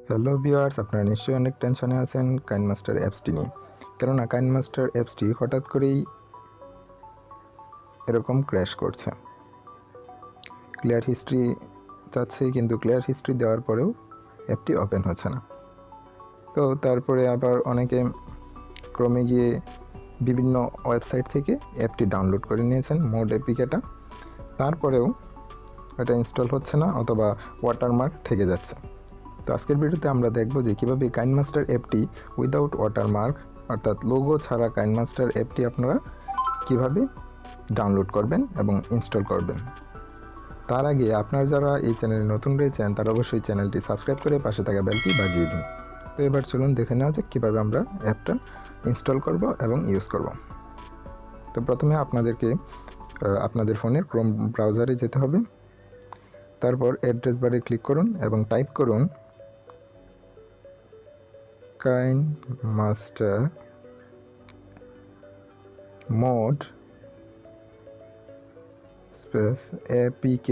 Hello viewers, আপনারা নিশ্চয়ই অনেক টেনশনে আছেন কাইনমাস্টার অ্যাপসটি নিয়ে। কেননা কাইনমাস্টার অ্যাপসটি হঠাৎ করেই এরকম ক্র্যাশ করছে। ক্লিয়ার হিস্ট্রি চাচ্ছে, কিন্তু ক্লিয়ার হিস্ট্রি দেওয়ার পরেও অ্যাপটি ওপেন হচ্ছে না। তো তারপরে আবার অনেকে ক্রমে গিয়ে বিভিন্ন ওয়েবসাইট থেকে অ্যাপটি ডাউনলোড করে নিয়েছেন, মোড এপিকেটা। তারপরেও এটা ইনস্টল হচ্ছে না অথবা ওয়াটারমার্ক থেকে যাচ্ছে। তো আজকের ভিডিওতে আমরা দেখব যে কীভাবে কাইনমাস্টার অ্যাপটি উইদাউট ওয়াটারমার্ক অর্থাৎ লোগো ছাড়া কাইনমাস্টার অ্যাপটি আপনারা কিভাবে ডাউনলোড করবেন এবং ইনস্টল করবেন। তার আগে আপনারা যারা এই চ্যানেলে নতুন রয়েছেন তারা অবশ্যই চ্যানেলটি সাবস্ক্রাইব করে পাশে থাকা বেলটি বাজিয়ে দিন। তো এবার চলুন দেখে নেওয়া যাক কীভাবে আমরা অ্যাপটা ইনস্টল করব এবং ইউজ করব। তো প্রথমে আপনাদেরকে আপনাদের ফোনের ক্রোম ব্রাউজারে যেতে হবে। তারপর অ্যাড্রেস বারে ক্লিক করুন এবং টাইপ করুন Kinemaster mod space APK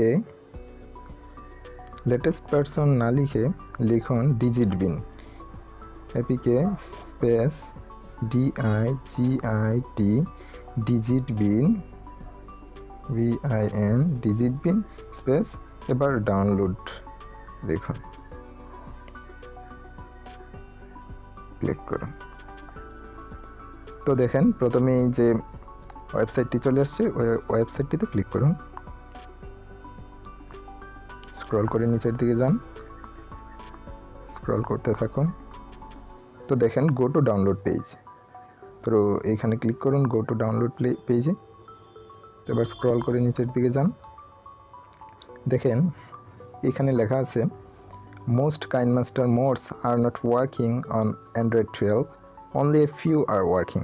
latest version না লিখে লিখুন digit bin APK space DIGIT digit bin VIN digit bin space এবার ডাউনলোড লিখুন, ক্লিক করুন। তো দেখেন প্রথমে যে ওয়েবসাইটটি চলে আসছে, ওই ওয়েবসাইটটিতে ক্লিক করুন, স্ক্রল করে নিচের দিকে যান, স্ক্রল করতে থাকুন। তো দেখেন গো টু ডাউনলোড পেজ, তো এইখানে ক্লিক করুন গো টু ডাউনলোড পেজে। এবার স্ক্রল করে নিচের দিকে যান, দেখেন এখানে লেখা আছে most KineMaster modes are not working on Android 12, only a few are working.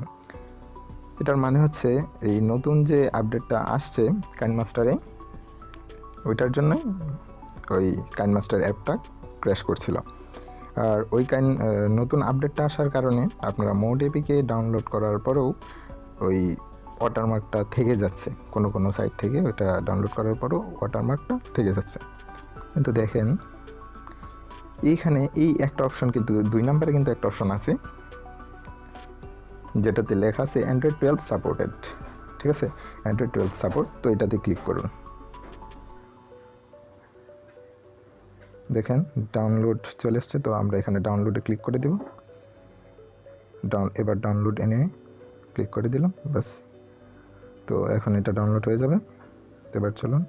এটার মানে হচ্ছে এই নতুন যে আপডেটটা আসছে কাইনমাস্টারে, ওইটার জন্য ওই কাইনমাস্টার অ্যাপটা ক্র্যাশ করছিল। আর ওই নতুন আপডেটটা আসার কারণে আপনারা মোড এপিকে ডাউনলোড করার পরেও ওই ওয়াটারমার্কটা থেকে যাচ্ছে, কোনো সাইট থেকে ওটা ডাউনলোড করার পরেও ওয়াটারমার্কটা থেকে যাচ্ছে। কিন্তু দেখেন এইখানে এই একটা অপশন, কিন্তু 2 নম্বরে কিন্তু একটা অপশন আছে যেটাতে লেখা আছে অ্যান্ড্রয়েড 12 সাপোর্টেড। ঠিক আছে, অ্যান্ড্রয়েড 12 সাপোর্ট। তো এটাতে ক্লিক করুন। দেখেন ডাউনলোড চলে এসছে, তো আমরা এখানে ডাউনলোডে ক্লিক করে দেব। এবার ডাউনলোড এনে ক্লিক করে দিলাম, বাস। তো এখন এটা ডাউনলোড হয়ে যাবে। তো এবার চলুন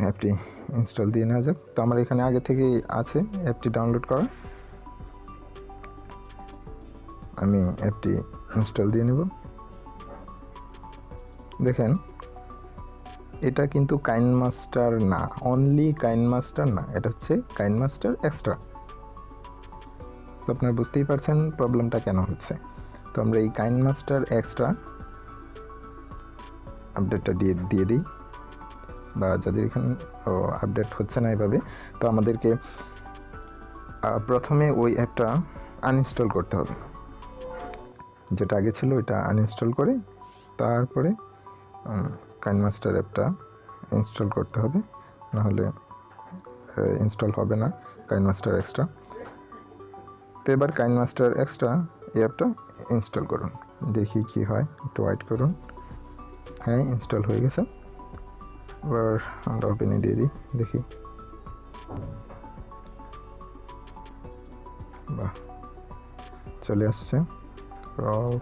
অ্যাপটি ইনস্টল দিয়ে নেওয়া যাক। তো আমার এখানে আগে থেকেই আছে অ্যাপটি ডাউনলোড করা, আমি অ্যাপটি ইনস্টল দিয়ে নেব। দেখেন এটা কিন্তু কাইনমাস্টার না, অনলি কাইনমাস্টার না, এটা হচ্ছে কাইনমাস্টার এক্সট্রা। তো আপনারা বুঝতেই পারছেন প্রবলেমটা কেন হচ্ছে। তো আমরা এই কাইনমাস্টার এক্সট্রা আপডেটটা দিয়ে দিই, বা যাদের এখানে আপডেট হচ্ছে না এভাবে, তো আমাদেরকে প্রথমে ওই অ্যাপটা আনইনস্টল করতে হবে। যেটা আগে ছিল ওইটা আনইনস্টল করে তারপরে কাইনমাস্টার অ্যাপটা ইনস্টল করতে হবে, নাহলে ইনস্টল হবে না কাইনমাস্টার এক্সট্রা। তো এবার কাইনমাস্টার এক্সট্রা এই অ্যাপটা ইনস্টল করুন, দেখি কি হয়, একটু ওয়েট করুন। হ্যাঁ, ইনস্টল হয়ে গেছে। এবার আমরা ওপেনে দিয়ে দিই, দেখি। বাহ, চলে আসছে।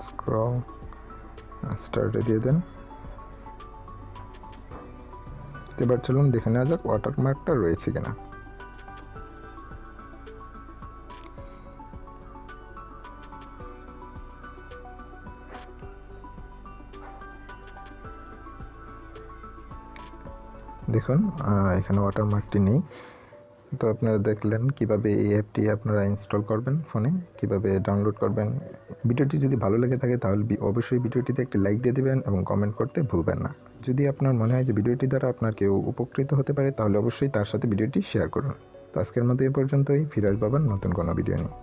স্ক্রল স্টার্টে দিয়ে দেন। এবার চলুন দেখে নেওয়া যাক ওয়াটারমার্কটা রয়েছে কিনা। দেখুন এখানে ওয়াটারমার্কটি নেই। তো আপনারা দেখলেন কিভাবে এই অ্যাপটি আপনারা ইনস্টল করবেন ফোনে, কিভাবে ডাউনলোড করবেন। ভিডিওটি যদি ভালো লেগে থাকে তাহলে অবশ্যই ভিডিওটিতে একটি লাইক দিয়ে দেবেন এবং কমেন্ট করতে ভুলবেন না। যদি আপনার মনে হয় যে ভিডিওটি দ্বারা আপনার কেউ উপকৃত হতে পারে তাহলে অবশ্যই তার সাথে ভিডিওটি শেয়ার করুন। তো আজকের মতো এ পর্যন্তই, ফিরে আসবো আবার নতুন কোনো ভিডিও নিয়ে।